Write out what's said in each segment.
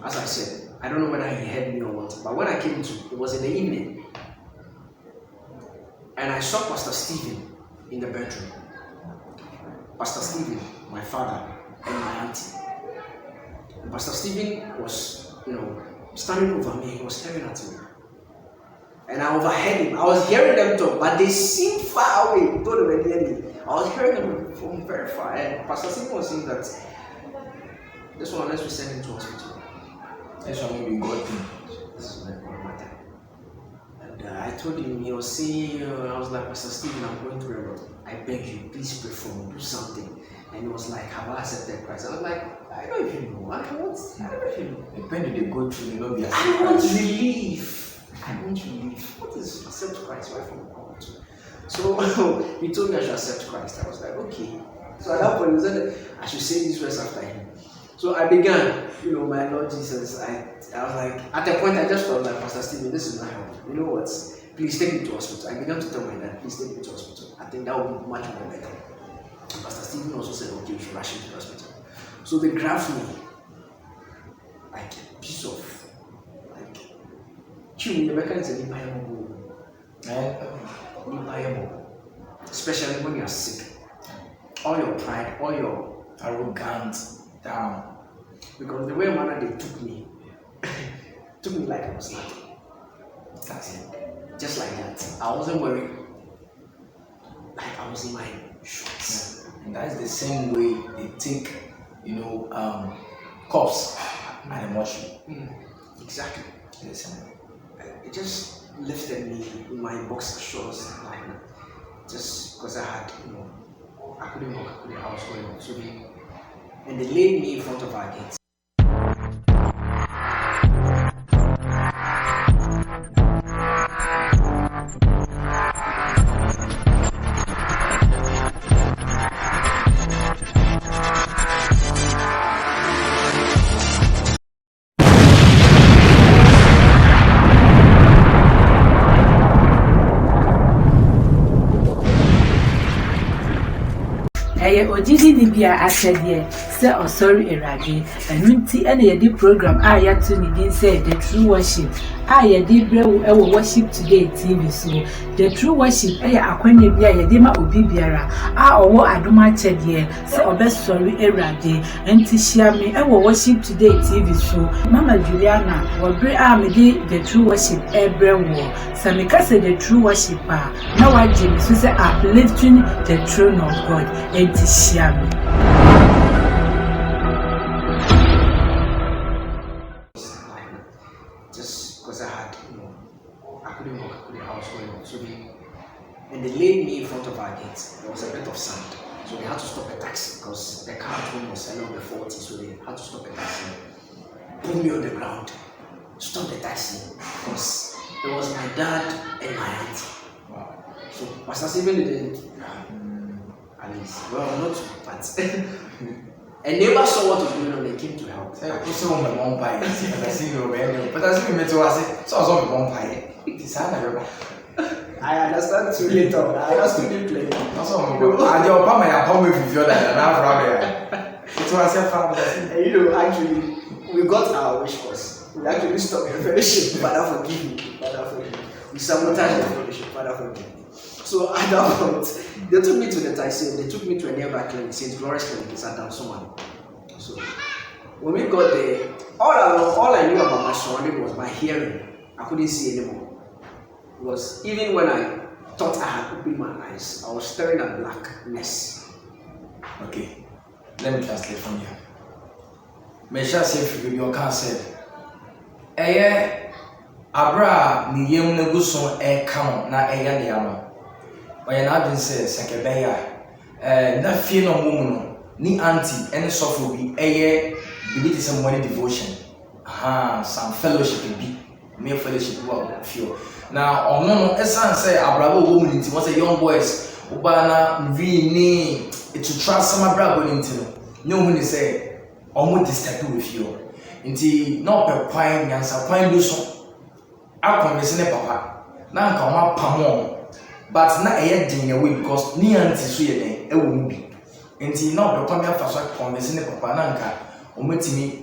As I said, I don't know whether he heard me or what, but when I came to, it was in the evening, and I saw Pastor Stephen in the bedroom. Pastor Stephen, my father, and my auntie. And Pastor Stephen was, standing over me. He was staring at me. And I overheard him. I was hearing them talk, but they seemed far away. Though they were near me. I was hearing them from very far. And Pastor Stephen was saying that this one, unless we send him to hospital. This one will be good. This is like one matter. And I told him, he was saying, I was like, Pastor Stephen, I'm going through a lot. I beg you, please pray for me, do something. And he was like, have I accepted Christ? I was like, I don't even know. I don't know if you know. Depending they go through, you know, I want relief. I want relief. What is accept Christ? Why from God? So he told me I should accept Christ. I was like, okay. So at that point, he said I should say these words after him. So I began, my Lord Jesus. I was like, at a point, I just felt like, Pastor Stephen, this is not help. You know what? Please take me to hospital. I began to tell my dad, please take me to hospital. I think that would be much more better. And Pastor Stephen also said, okay, you should rush him to hospital. So they grabbed me like a piece of, especially when you are sick. All your pride, all your arrogance down. Because the way manner they took me like I was nothing. That's it. Just like that. I wasn't worried. Like I was in my shorts. And that's the same way they take, cops and the mortuary. Exactly. The same way. It just lifted me in my boxer shorts, like just because I had, I couldn't walk, I was going on. So they laid me in front of our gates. Ojiji ni bia akyɛdeɛ sɛ ɔsɔre Awurade ɛno nti ɛna yɛde program a yɛato ne din sɛ The True Worship a yɛde brɛ wo ɛwɔ Worship Today TV so. The True Worship ɛyɛ akwanya bi a yɛde ma obi biara a ɔwɔ adom akyɛdeɛ sɛ ɔbɛsɔre Awurade. Nti hyia me ɛwɔ Worship Today TV so. Mama Juliana wɔbrɛ a mede The True Worship ɛbrɛ wo. Sɛ meka sɛ The True Worship a na wagye me so sɛ uplifting the throne of God. Nti hyia me. Just because I had, I couldn't walk, I was going on. So and they laid me in front of our gates. There was a bit of sand. So they had to stop a taxi because the car at home was around the 40. So they had to stop a taxi. Put me on the ground. Stop the taxi. Because it was my dad and my aunt. Wow. So Pastor Stephen didn't, at least, well, not but and neighbor saw what was going on, they came to help. Also on the one pie. I see you, but I see you met to us. So I was on the one pie. I understand too little. I understood you playing. Also, I don't pay my apartment if you're there. It was a family. Actually, we got our wish course. We actually stopped the fellowship. Father, forgive me. Father, forgive me. We sabotaged the fellowship. Father, forgive me. So at that point, they took me to the taxi. They took me to a nearby clinic, St. Glorious Clinic. It's at Someone. So when we got there, all I knew about my surrounding was my hearing. I couldn't see anymore. It was even when I thought I had opened my eyes, I was staring at blackness. Okay, let me translate from here. Mesha said, "You can't say." Abra ni yem na guson come na eya de ama. Oya na adwen say sekebeya na fie no mumu no ni auntie ene sofo bi bibi te some morning devotion. Some fellowship bi me fellowship wa fio. Na ono no esan say abrabo wo mu nti won say young boys oba na vi ni to trust some abrabo nti no. No hu ni say omo disturb with you. Nti no pe kwan nyansa kwan bi so akonvese ne papa na nka oma pamo but na din away because ni auntie so ye den ewo mu bi nti na obe kwa me afa so akonvese ne papa na nka omatimi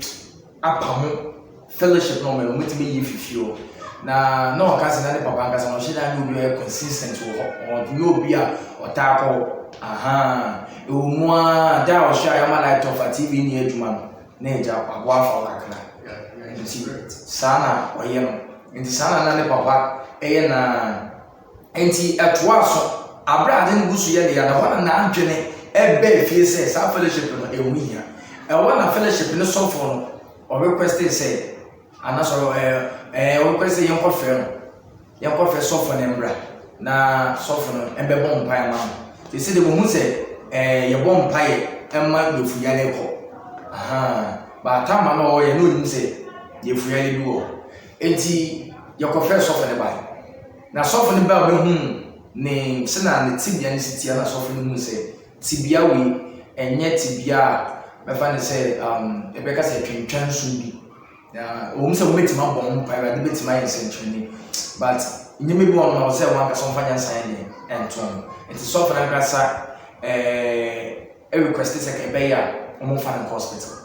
apamo fellowship no me mutimi yi fifio na no okase na ne papa nkasa no sheda no be consistent wo no obi a otako aha e wo mu a da o sha ya ma light of TV ni adwuma no na eja kwabo afa kakra sana oye no nti sana na ne papa eye na enti atoa so abra de ngusu ye ya na hona na adwene ebe fie se sa fellowship no e wo hia e wona fellowship no so for no o request say anasoro o request yen ko fe so for na mbra na so for no ebe bom pai ma they say de mo hu se ye bom pai emma no fu ya le ko aha ba ta ma no ye no nim se ye fu ya le bi wo enti ye ko fe so for ne bai na so for ne ba be hu ne se na ne tibia ne sitia na so for ne hu se tibia we enye tibia me fa ne se ebe ka se twentwan so bi na o mse mo metima bom pai ba de betima yin se ntwani but nyeme bi won na o se wan ka so fanya san ne enton it is so for na kasa request se ke be ya o mo fa na hospital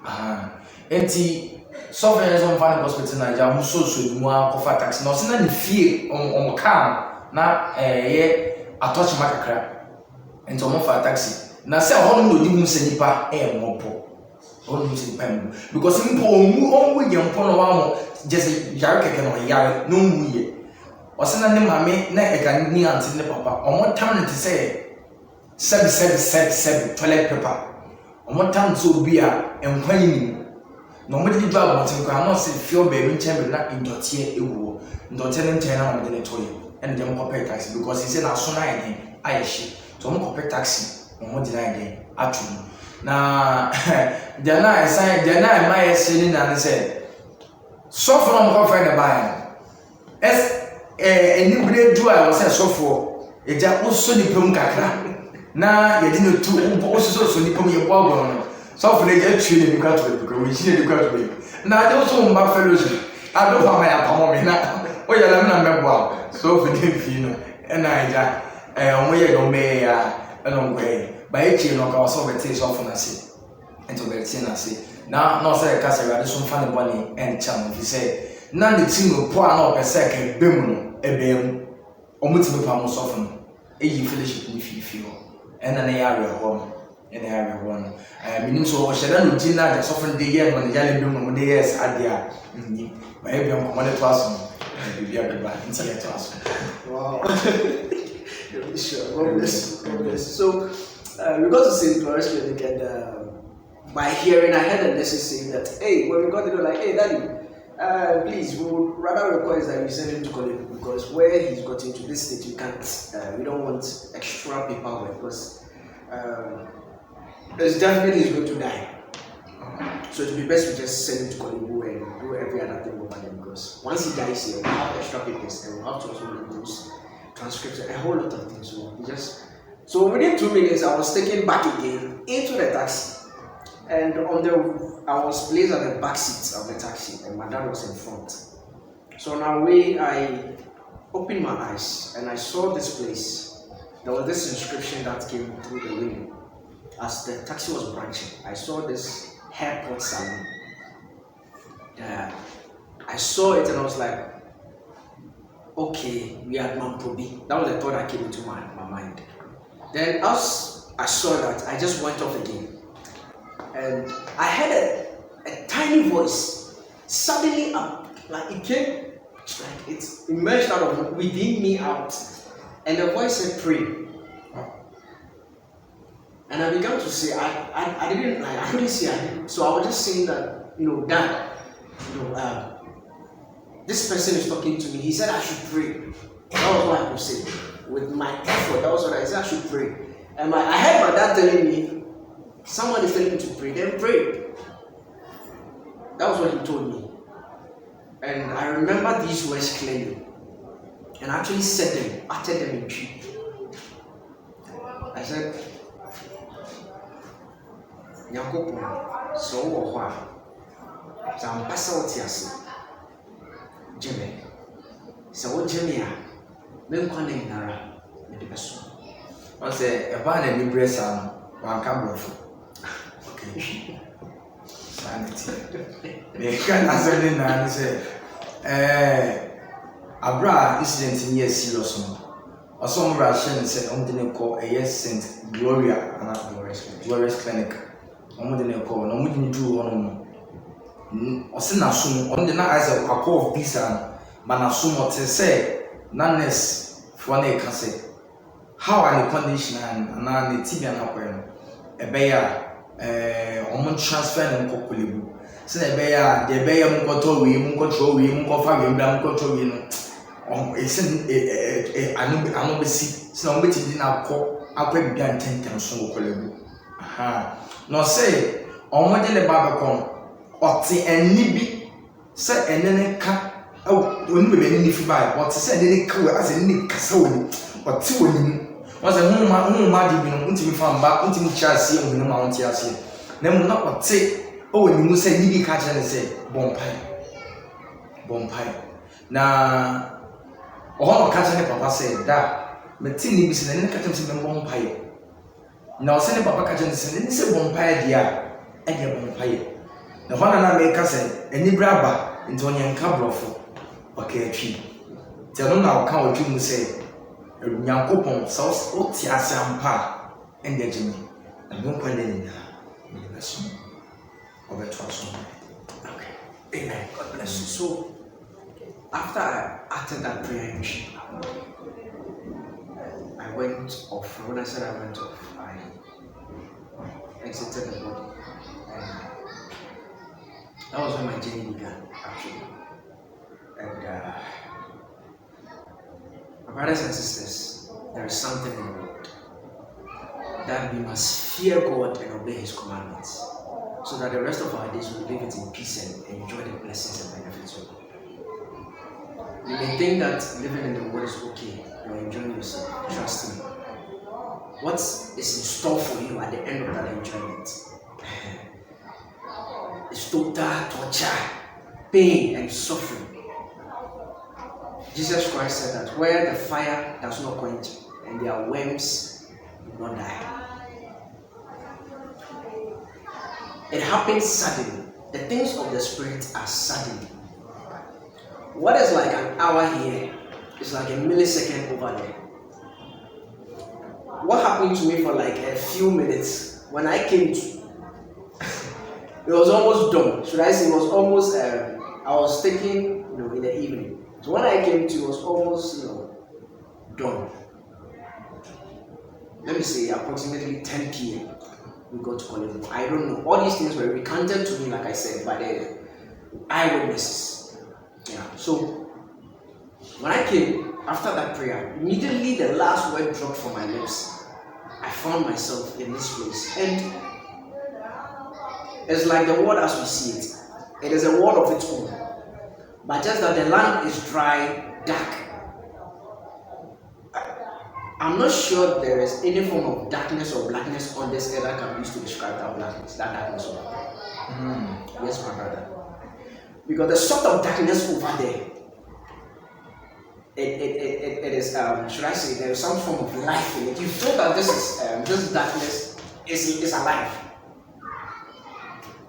aha enti so for na so fa na hospital na ja mo so mu akofa taxi na o se na ne fie o mo ka na ye atoch makakra enti o mo fa taxi na se ho no di mu se nipa mo po o no se nipa mo because mpo o ye mpo no wa mo just yare keke no yare no mu ye o se na ne mame na e ga ni auntie ne papa o mo tam ne te se sebi toilet paper o mo tam zo bi a enkwan ni no mo di ba bo tin kwa no se fio be mi nchen na ndotie ewu ndotie ne nchen na mo de ne toye and dem ko pay taxi because he say na so na yen ayeshi so mo ko pay taxi mo di na yen atu na dia na esan dia na ma yesi ni na say so for mo ko friend buy eni bre du a was say so for eja oso ni pem kakra na ye di no tu oso so ni pem ye bo agbo no so for eja tue ni kwa to because we shine ni kwa to na de so mba fellowship ado fa ma ya pamo me na o ya la na mebo so for dem fi no e na eja o mo ye do me ya e no ngwe ba e chi no ka so beti so for na se ento beti na se na no say ka se rade so fa ne boni en cham fi say na ne ti no po na o pese ka bemu no ebem o muti me pa mo so for no e yi fellowship ni fi ho en na ne ya re ho en na ya re ho no minim so o sheda no di na ja so for de ye no ne ya le bemu no de yes adia ni ba e bem ko mo ne to aso bibia beba nti ya to aso wow. Sure. God bless. So we got to St. Lawrence Clinic, and by hearing, I heard a message saying that, hey, when we got to like, hey, Daddy, please, we would rather request that you send him to college because where he's got into this state, you can't. We don't want extra paperwork because it's definitely he's going to die. So it would be best we just send him to college and do every other thing over there because once he dies here, we'll have extra papers and we'll have to also make those transcripts and a whole lot of things. So within 2 minutes, I was taken back again into the taxi, and I was placed at the back seat of the taxi, and my dad was in front. So on our way, I opened my eyes and I saw this place. There was this inscription that came through the window. As the taxi was branching, I saw this haircut salon. I saw it and I was like, okay, we are Mamprobi. That was the thought that came into my mind. Then as I saw that, I just went off again. And I heard a tiny voice suddenly like it came, like it emerged out of within me out. And the voice said, pray. And I began to say, I couldn't see it. So I was just saying that, Dad, this person is talking to me. He said I should pray. That was what I could say. With my effort, that was what I said I should pray. And I heard my dad telling me, someone is telling me to pray, then pray. That was what he told me. And I remember these words clearly. And I actually said them, uttered them in tree. I said, Nyankopon, so what? Zampasa otiasi. Jimmy. So Jimmy, men calling Nara, the person. I say, a band and new brace on one camera. Okay. Christianity. Me can answer the man say, Abra incident in yes serious one. Or some Russian said, didn't call a yes Saint Gloria and Glorious Clinic. Didn't call, no one didn't do one. Or send a soon on the night as a call of pizza, but I assume what to say, noneness for one can say. How are the condition and the TV and a bear, transfer and cockle. So the bear, Munko, Munko, Munko, isn't I know see so waiting in our call up with began 10 times so callable. Aha. No say, on what in the Babacon, or see and nibby, say and then a cat. Oh, when we any buy what to say, any cool as a nick castle or two was a home, until we found back until we shall see on the Mount Yassi. Then not what say, oh, when you say nibby catch and say, Bompire. Now, all catching papa said that Matini is an incatching in Bompire. Now, send papa catching the say Bompire, dear, and your Bompire. The one I make us say, any grabber into an cabro. Okay, tree. Tell them now, count you say, young coupon, sauce, otia, sampa, and get me. And don't point any now. Over trust. Okay. Amen. God bless you. So, after I uttered that prayer, I went off. When I said I went off, I exited the body. And that was when my journey began, actually. And my brothers and sisters, there is something in the world that we must fear God and obey His commandments, so that the rest of our days we live it in peace and enjoy the blessings and benefits of God. You may think that living in the world is okay, you're enjoying yourself. Trust me. What is in store for you at the end of that enjoyment is total torture, pain, and suffering. Jesus Christ said that where the fire does not quench and their worms will not die. It happens suddenly. The things of the Spirit are sudden. What is like an hour here is like a millisecond over there. What happened to me for like a few minutes when I came to, it was almost done. Should I say it was almost, I was thinking, in the evening. So when I came to, it was almost, done. Let me say approximately 10 p.m. we got to college. I don't know. All these things were recounted to me, like I said, by the eyewitnesses. Yeah. So when I came after that prayer, immediately the last word dropped from my lips. I found myself in this place, and it's like the world as we see it. It is a world of its own, but just that the land is dry, dark. I'm not sure there is any form of darkness or blackness on this earth that can be used to describe that blackness, that darkness over there. Yes, my brother. Because the sort of darkness over there, it is, should I say, there is some form of life in it. You feel that this darkness is alive.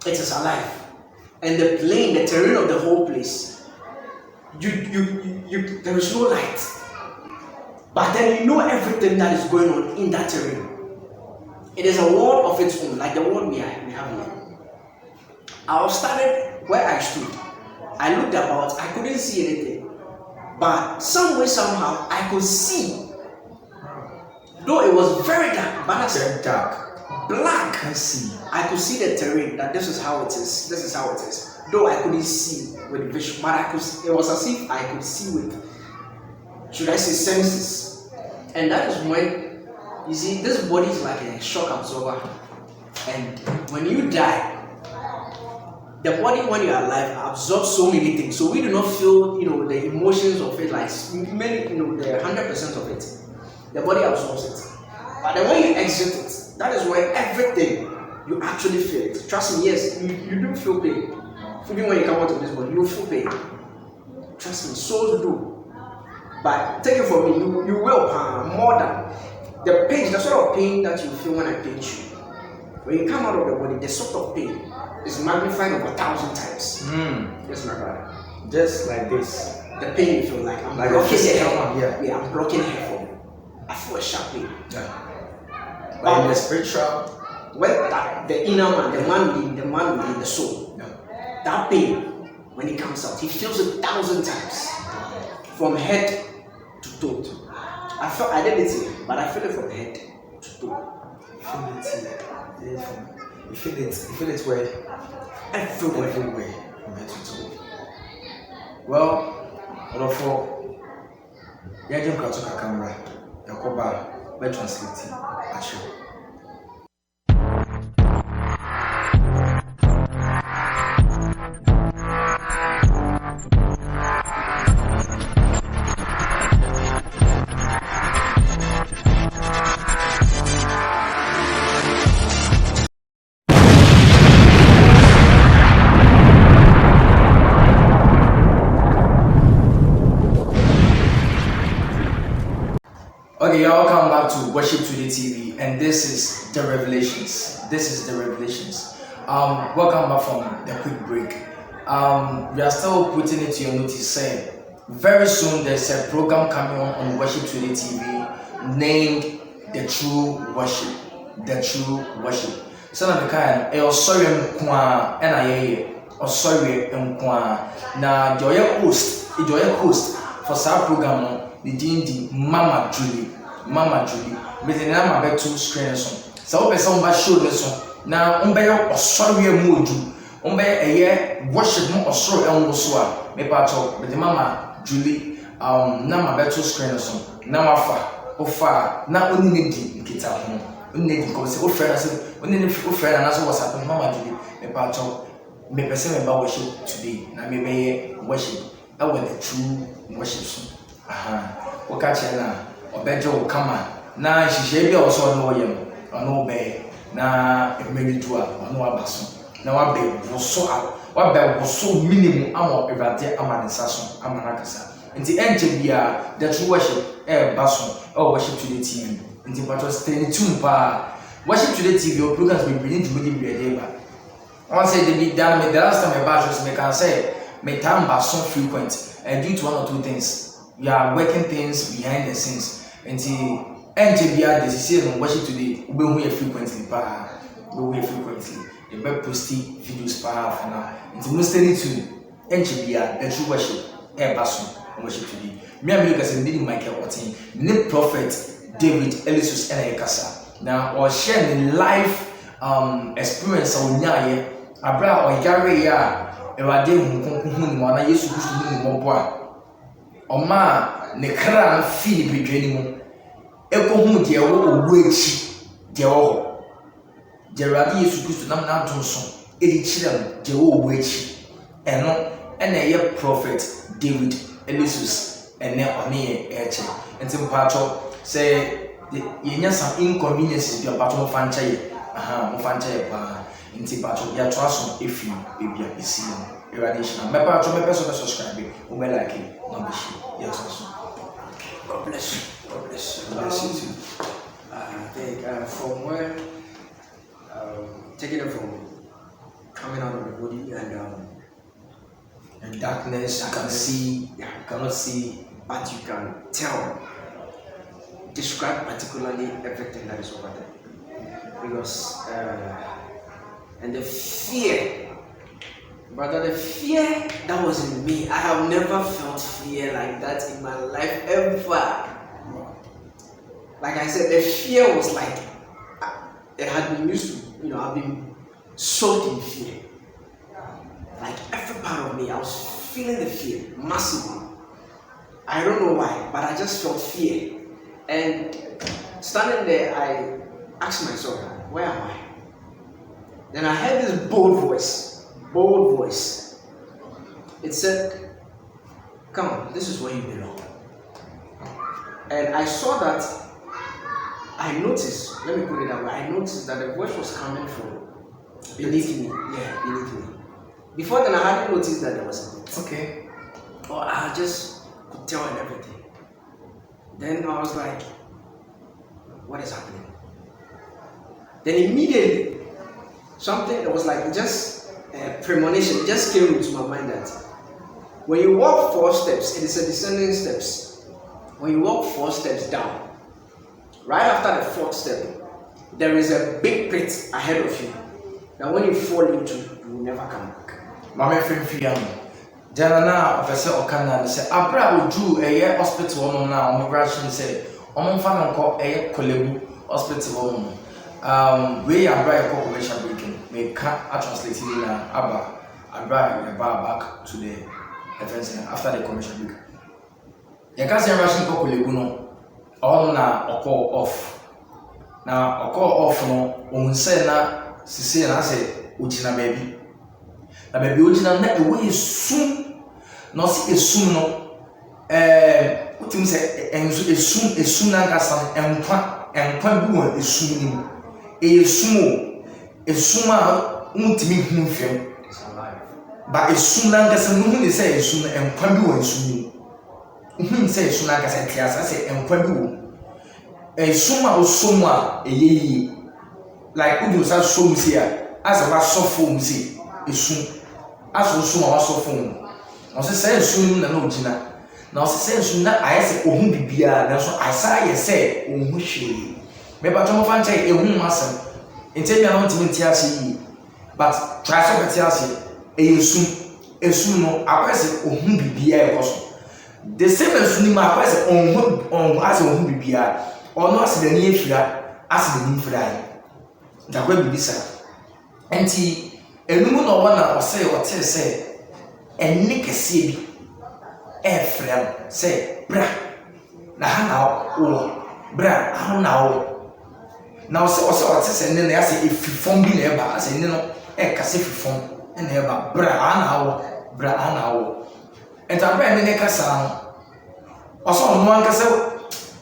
It is alive. And the terrain of the whole place, there is no light. But then you know everything that is going on in that terrain. It is a world of its own, like the world we have here. I was standing where I stood. I looked about, I couldn't see anything. But some way, somehow, I could see. Though it was very dark, but I said dark, black. I could see the terrain, that this is how it is. This is how it is. Though I couldn't see with vision, but it was as if I could see with, should I say, senses. And that is when, you see, this body is like a shock absorber. And when you die, the body, when you are alive, absorbs so many things. So we do not feel, the emotions of it, like many, the 100% of it. The body absorbs it. But then when you exit it, that is when everything, you actually feel it. Trust me, yes, you do feel pain. Even when you come out of this body, you feel pain. Trust me, souls do. But take it from me, you will more than the pain, the sort of pain that you feel when I pinch you. When you come out of the body, the sort of pain is magnified over 1,000 times. Yes, my brother. Just like this. The pain you feel like I'm Like blocking a the physical one, hair. I'm blocking hair from. I feel a sharp pain. Yeah. But in the spiritual, well, the inner man, the man within the soul, that pain, when it comes out, he feels it 1,000 times, from head to toe. I didn't see it, but I feel it from head to toe. You feel it where? Everywhere from head to toe. Well, therefore, you can cut a camera, you can by translating, actually. Okay, y'all welcome back to Worship Today TV, and this is the Revelations. Welcome back from the quick break. We are still putting it to your notice, saying very soon there's a program coming on Worship Today TV named The True Worship. So now the kind of sorry and sorry na your host for that program. The D&D Mama Julie. But the name of my two screens. So, person by show this one. Now, or sorry, mood. A year worship more or sorry and also. Me pato, but the Mama Julie, now my better screens. Now, far, now only need guitar. Only because the friend, I said, only if you friend and that's what's happened. Mama Julie, me pato, me person about worship today. Now, me worship. I want the true worship. Wakache na obejo kama na hihye bia oso no yem ono be na emelitu a ono abaso na wabe woso minimum amo evade amanisa so amanakasa nti enche bia the true worship baso worship today TV nti patro stay tuned pa worship today TV your programs we bring to me be ba I say they be done me the last time I batch me can say me time baso frequent and due to one or two things. We are working things behind the scenes until NJBR decision worship today we hear frequently the web posting videos for now until we study to NJBR the true worship basso worship today me and Lucas and Billy Michael Otin the prophet David Elisus and Ekasa now or share the life experience on nyaye abra or yare ya ewade hu na Yesu Kristo hu ni mo Oma ne kra fi bidwani mu ekohu de wo owechi de wo Jeradi Yesu Kristo nam na donso edi kire de wo owechi eno ena ye prophet David Elisus ene one eche enti mpacho say yenya some inconveniences bi abato mo fancha ye mo fancha ye pa enti mpacho ya twaso efi bibia esi Eradation. My person subscribe. Like it. Yes, God bless you. God bless you too. I think from where taking it from coming out of the body and darkness, you can see, you cannot see, but you can tell. Describe particularly everything that is over there, because and the fear. But the fear that was in me, I have never felt fear like that in my life ever. Like I said, the fear was like, it had been used to, I've been soaked in fear. Like every part of me, I was feeling the fear massively. I don't know why, but I just felt fear. And standing there, I asked myself, where am I? Then I heard this bold voice. It said, come on, this is where you belong. And I saw that, I noticed, let me put it that way, I noticed that the voice was coming from beneath me. Yeah, beneath me. Before then, I hadn't noticed that there was a bit. Okay. Or I just could tell and everything. Then I was like, what is happening? Then immediately, something that was like just a premonition. It just came into my mind that when you walk 4 steps, it is a descending steps. When you walk 4 steps down, right after the 4th step, there is a big pit ahead of you that when you fall into, you will never come back. Mama Fiam, Janana, Professor Okana, said, Abra will do a hospital now. On the Russian said, On fan call a Kolebu hospital. We are bright commercial breaking. May can't translate it now. Abra back to the defense after the commercial break. You can't say Russian Kolebu no, all now or call off. Now, or call off no, on say na, Sisi and I say, Uchina baby. Na baby Uchina net away soon. No, see a soon no. What you say, and soon as and Pambu is soon. A sumo, a suma, ultimate film. But as soon as a moon is a soon and Pambu and soon. Say soon as I say and Pambu. A suma or soma, a ye. Like who does that so here? As a last soft form, see, is soon. As for suma or soft form. I say soon, no Gina. Now, say soon that I say, oh, who be beer, that's what I say, oh, she. Maybe I don't find a woman master. In telling me, I want to meet but try to a soon, no, I press it, oh, who be beer, the same as me, my press on as a who be beer, or not as the near flat, as the new fly. That will be this. And he, a woman or one or say what say, and Nick a sebi, friend, say, bra, now, oh, bra, how now. Now, so and then I say if you form be never, I say no, case form and never bra now. And I ran in the castle. Also, one can say,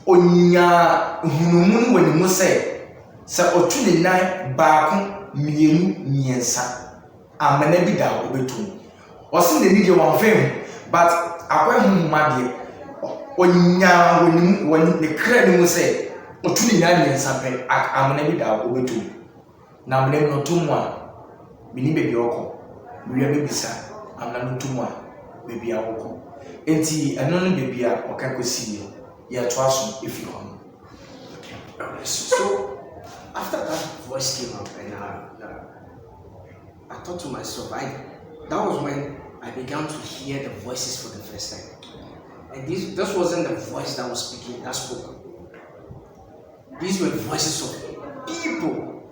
Onya, who when you must say, so to the night back, me, son. I'm a never down over two. Or sing the media one fame, but I went my dear. Onya, when the credit will say, Otuni nani something I'm never down over two. Now, I'm never no 2 1. Mini baby oko. We are baby sir. I'm not 2 1. Baby oko. Enti, and only baby or can see you. Yeah, trust if you come. Okay. So, after that voice came up, and I thought to myself, that was when I began to hear the voices for the first time. And this wasn't the voice that was speaking, that spoke. These were voices of people.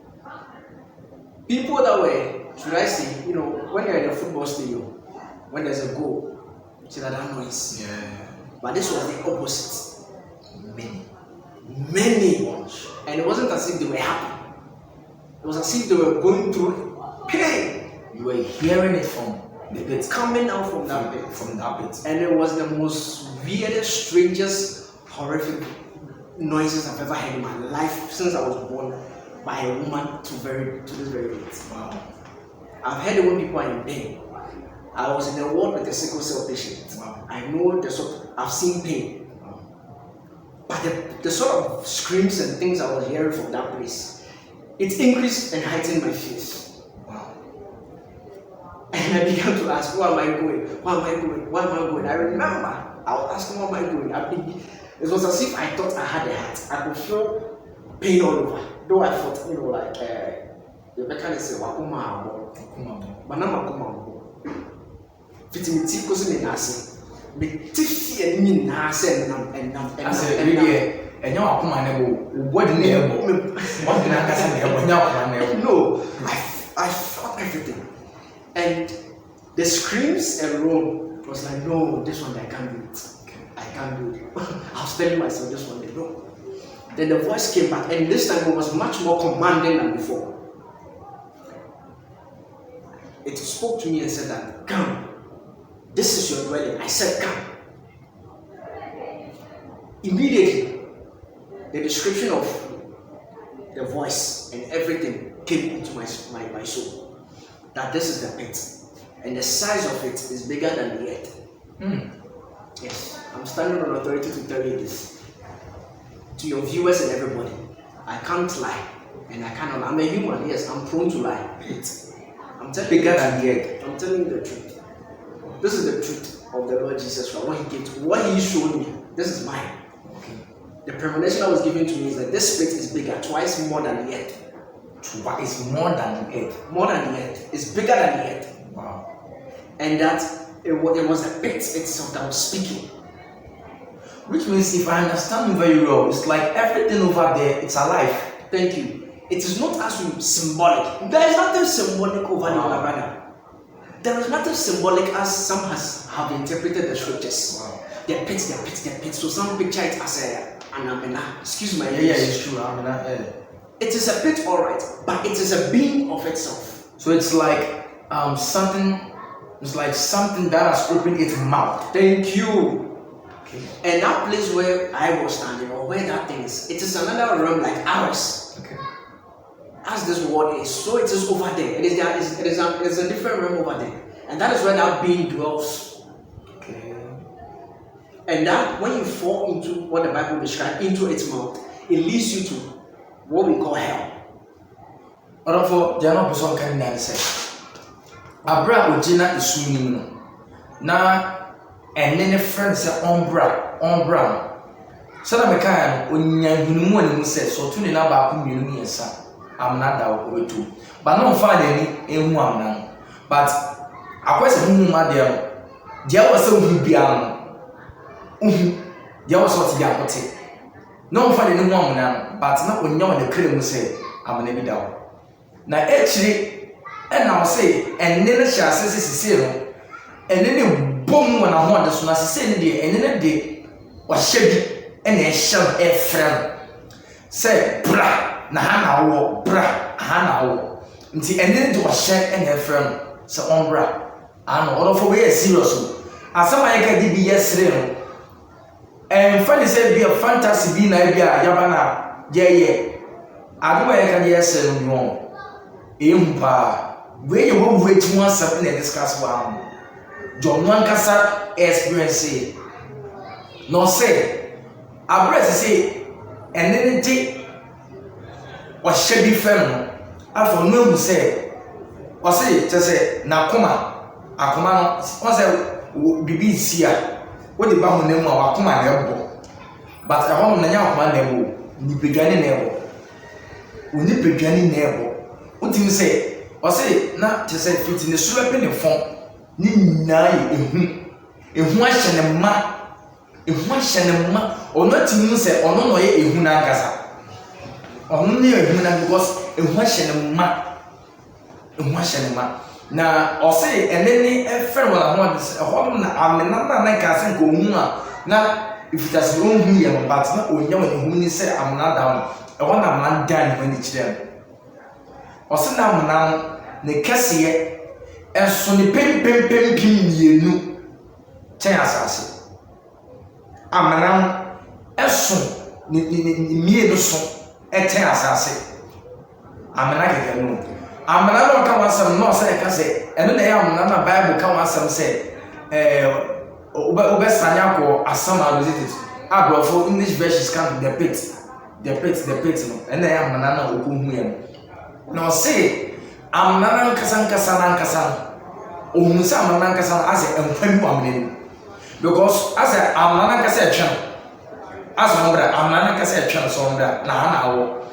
People that were, should I say, when you're in a football stadium, when there's a goal, you see that noise. Yeah. But this was the opposite. Many. And it wasn't as if they were happy. It was as if they were going through pain. You were hearing it from the pit. Coming out from that pit. And it was the most weirdest, strangest, horrific noises I've ever heard in my life since I was born by a woman to this very day. Wow. I've heard it when people are in pain. I was in a ward with a sickle cell patient. Wow. I know I've seen pain. Wow. But the sort of screams and things I was hearing from that place, it increased and heightened my fears. Wow. And I began to ask, where am I going? Where am I going? Where am I going? I remember I was asking, where am I going? It was as if I thought I had a heart. I could feel pain all over. Though I thought, the mechanic said, Wakuma, Banama Kuma, Fitimiti, Cousin Nasi, Metifi and me Nasi and I said, and now what the name? What did I say? No, I felt everything. And the screams alone was like, no, this one I can't do it. I can't do it. I was telling myself this one day, no. Then the voice came back, and this time it was much more commanding than before. It spoke to me and said that, come, this is your dwelling. I said, come. Immediately, the description of the voice and everything came into my soul. That this is the pit, and the size of it is bigger than the earth. Yes, I'm standing on authority to tell you this. To your viewers and everybody, I can't lie. And I'm a human, yes, I'm prone to lie. I'm telling Bigger you than the egg. I'm telling you the truth. This is the truth of the Lord Jesus Christ. What he showed me, this is mine. Okay. The premonition that was given to me is that this spirit is bigger, twice more than the earth. Twice more than the earth. More than the earth. It's bigger than the earth. Wow. And that it was the pit itself that was speaking. Which means, if I understand you very well, it's like everything over there, it's alive. Thank you. It is not actually symbolic. There is nothing symbolic over there, my brother. There is nothing symbolic as some have interpreted the scriptures. Wow. The pit. So some picture it as an amena. Excuse my Yeah, it's true. Amena. Yeah. It is a pit, alright, but it is a being of itself. So it's like something. It's like something that has opened its mouth. Thank you. Okay. And that place where I was standing, or where that thing is, it is another realm like ours. Okay. As this world is, so it is over there. It is a different realm over there, and that is where that being dwells. Okay. And that when you fall into what the Bible describes into its mouth, it leads you to what we call hell. Therefore, there are no person can answer. Abra ojina isuni no na ene ne friend say ombra so na meka no onya hunumu ani say so to ne na ba ko mienu ni ensa amna da wo betu ba no fa de ni ehu amna but akwese hunumu ma de no dia wo say hu bia no dia wo so ti dia kote no fa de ni hu amna but na onya wo de kire mu say amna bi da wo na echiri and now say, and then shall say, and then you boom when I want to say, and then they was shabby and a shell a friend. Say, bra, Nahana, bra, Hana, and then to a shell and a friend, so on bra. I know all of away seriously. As some I can be yesterday. And funny said, be a fantasy being idea, Yabana, yeah. I don't know I can yes, and wrong. Impa. Where you will wait one something and discuss one. John one cassa experience. No say, I breast say, and then it was shabby friend. I for no say, or say, to say, now come on, I come on, once I be here. What the bomb name of come on, elbow. But I want to know my neighbor, the beginning neighbor. We need beginning neighbor. What do you say? I say, not to say, fit in the slap in the phone. Nina, if one shanama, if one shanama, or not to say, or no, a hunagasa. Only a human because if one shanama, if one shanama. Now, or say, and then a friend will I want to say, I'm not like I said, go now, if it has grown here, but not when you say, I'm not down. I want a man down when it's there. Or send down now. Ne kasiye enso ne pem mienu ten asase amana enso ne mienu so ten asase amana keke no amana no ka wasam no say ka say eno na ya amana na bible ka wasam say obe sanya ko asam arozitit abrofo English versions can the pit no eno ya amana na okohu ye no say I'm not Kasan. Oh, Musa Manankasan as a employment because as I'm not a channel as I'm not a channel, so now.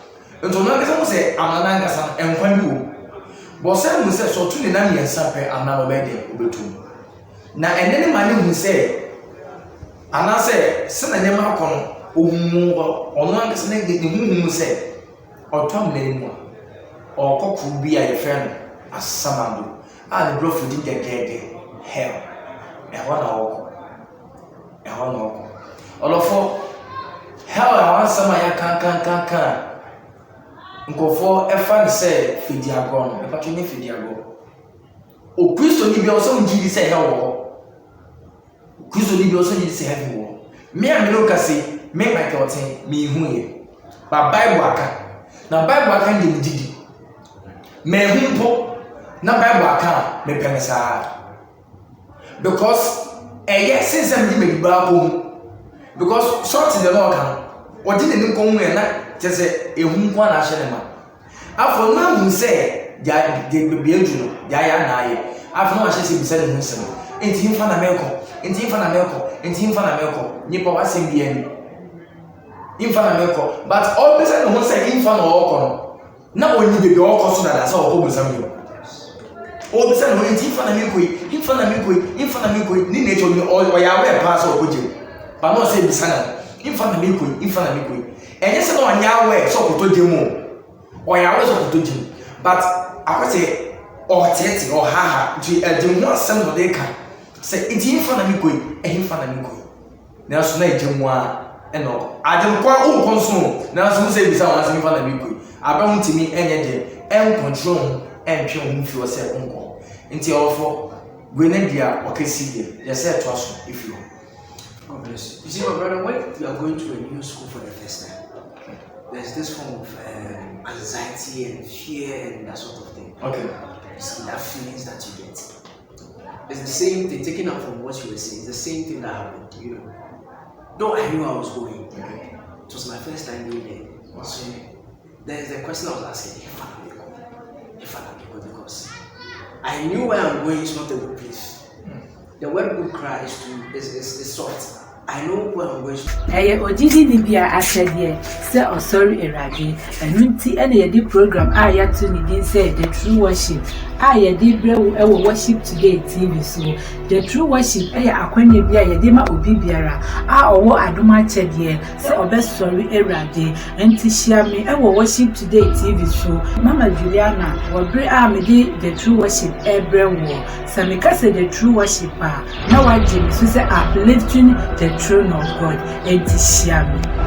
And so Nankasan say I'm not Nankasan and when you but some will say so to the Nami and Sape, I'm not obeying Ubetu. Now, and any man who say, and I say, send a name or Nankasan, who say, or Tom anymore. Or cock will be a friend as Samando, and the growth within the dead hell. And one hour. All of hell, I want some I can. Go for a fan say, Fidiagon, but you need Fidiago. O Christo Libby also did say hell. Christo Libby also did say heavy war. Me and Meloka say, make my thoughts me who but Bible now Bible can do. Me humpo na Bible aka me pemesa because yes since I'm me Bible because short in the law can what did the nkom we na just say ehun kwa na hye ma afọ na hu say de bebe edu no ya ya na aye afọ na wahye se bisa ne hu sem enti mfa na meko nipa wasem bi ani imfa na meko but all bisa ne hu say imfa na okọ no na oni bebe okọ so na sa okọ busam yo all bisa ne hu enti imfa na meko ni na echo ni o ya we pass okọ je ba no say bisa na imfa na meko enye se no anya we so okọ to je mu o ya we so okọ to je but akwese or tete or haha to the one some of the can say it's in front of me koi in front of me koi now so na ejemwa eno adem kwa o konso now so say bisa wan in front of me koi aba huntimi enye de en control en twe hu fi o say onko nti ofo gwenadia okesi de you say to us if you obvious. You see, my brother, when you are going to a new school for the first time, there's this form of anxiety and fear and that sort of thing. Okay. You see, that feelings that you get. It's the same thing, taking up from what you were saying, it's the same thing that happened, you know. Though I knew I was going, okay. It was my first time going there. Wow. So there's the question I was asking, if I because I knew where I'm going is not a good place. The word good cry is soft. I know where I'm going. Ojiji ni bia ahyede se osori erade enunti ene yedi program ya to ni din say the true worship yedi brewu ewo worship today TV so the true worship akwanya bia yedi ma obi biara owo adoma chede se obesori erade enti hia me ewo worship today TV so Mama Juliana wo bre me the true worship ebrewo samika say the true worship na waje me so say uplifting the throne of God and to share me.